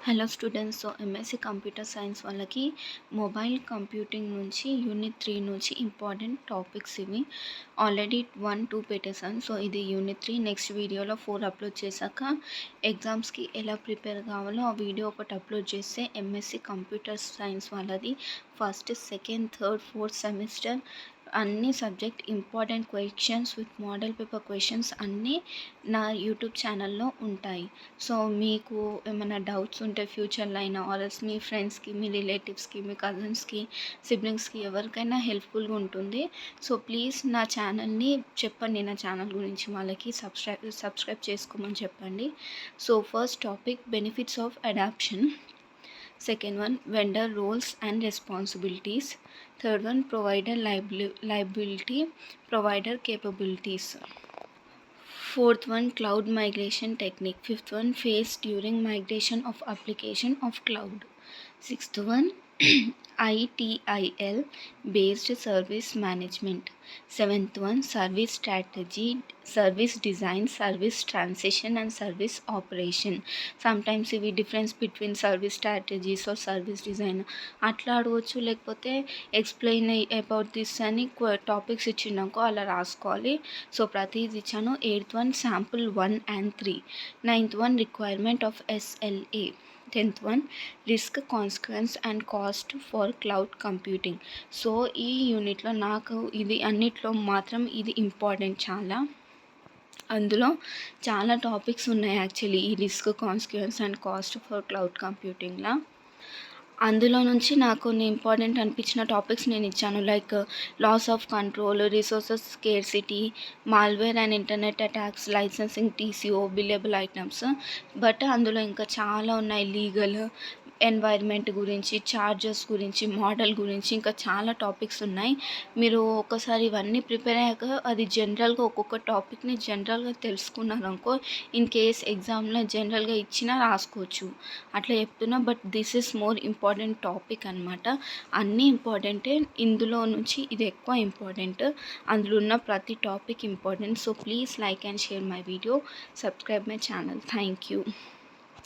Hello students. MSc computer science వాళ్ళకి mobile computing నుంచి unit 3 నుంచి ఇంపార్టెంట్ టాపిక్స్ ఇవి. ఆల్రెడీ 1, 2 పెట్టేసాను. సో ఇది యూనిట్ 3. నెక్స్ట్ వీడియోలో 4 అప్లోడ్ చేశాక ఎగ్జామ్స్కి ఎలా ప్రిపేర్ కావాలో ఆ వీడియో ఒకటి అప్లోడ్ చేస్తే ఎంఎస్సి కంప్యూటర్ సైన్స్ వాళ్ళది first, second, third, fourth semester అన్ని subject important questions with model paper questions అన్నీ నా యూట్యూబ్ ఛానల్లో ఉంటాయి. సో మీకు ఏమైనా డౌట్స్ ఉంటే ఫ్యూచర్లో అయినా ఆర్ఎల్స్ మీ ఫ్రెండ్స్కి, మీ రిలేటివ్స్కి, మీ కజిన్స్కి, సిబ్లింగ్స్కి ఎవరికైనా హెల్ప్ఫుల్గా ఉంటుంది. సో ప్లీజ్ నా ఛానల్ని చెప్పండి, నా ఛానల్ గురించి వాళ్ళకి సబ్స్క్రైబ్ చేసుకోమని చెప్పండి. So first topic benefits of adoption. Second one, vendor roles and responsibilities. Third one, provider liability, provider capabilities. Fourth one, cloud migration technique. Fifth one, phase during migration of application of cloud. Sixth one, ITIL based service management. Seventh one, service strategy, service design, service transition and service operation. Sometimes ఇవి difference between service strategies or service design అట్లా అడగవచ్చు, లేకపోతే explain about this అని topics ఇచ్చినాకో అలా రాసుకోవాలి. So ప్రతిది ఇచ్చాను. 8th one, sample 1 and 3. 9th one, requirement of SLA. 10th one, risk, consequence and cost for cloud computing. So ఈ యూనిట్లో నాకు ఇది అన్నిట్లో మాత్రం ఇది ఇంపార్టెంట్ చాలా. అందులో చాలా టాపిక్స్ ఉన్నాయి యాక్చువల్లీ ఈ risk, consequence and cost for cloud కంప్యూటింగ్లో. అందులో నుంచి నాకు కొన్ని ఇంపార్టెంట్ అనిపించిన టాపిక్స్ నేను ఇచ్చాను. Like loss of control, resources scarcity, malware and internet attacks, licensing, TCO, billable items. But అందులో ఇంకా చాలా ఉన్నాయి. లీగల్, ఎన్వైర్న్మెంట్ గురించి, ఛార్జెస్ గురించి, మోడల్ గురించి, ఇంకా చాలా టాపిక్స్ ఉన్నాయి. మీరు ఒకసారి ఇవన్నీ ప్రిపేర్ అయ్యాక అది జనరల్గా ఒక్కొక్క టాపిక్ని జనరల్గా తెలుసుకున్నారనుకో, ఇన్ కేస్ ఎగ్జామ్లో జనరల్గా ఇచ్చినా రాసుకోవచ్చు. అట్లా చెప్తున్నా. But this is more important topic అనమాట. అన్నీ ఇంపార్టెంటే, ఇందులో నుంచి ఇది ఎక్కువ ఇంపార్టెంట్. అందులో ఉన్న ప్రతి topic important. So please like and share my video, subscribe my channel. Thank you.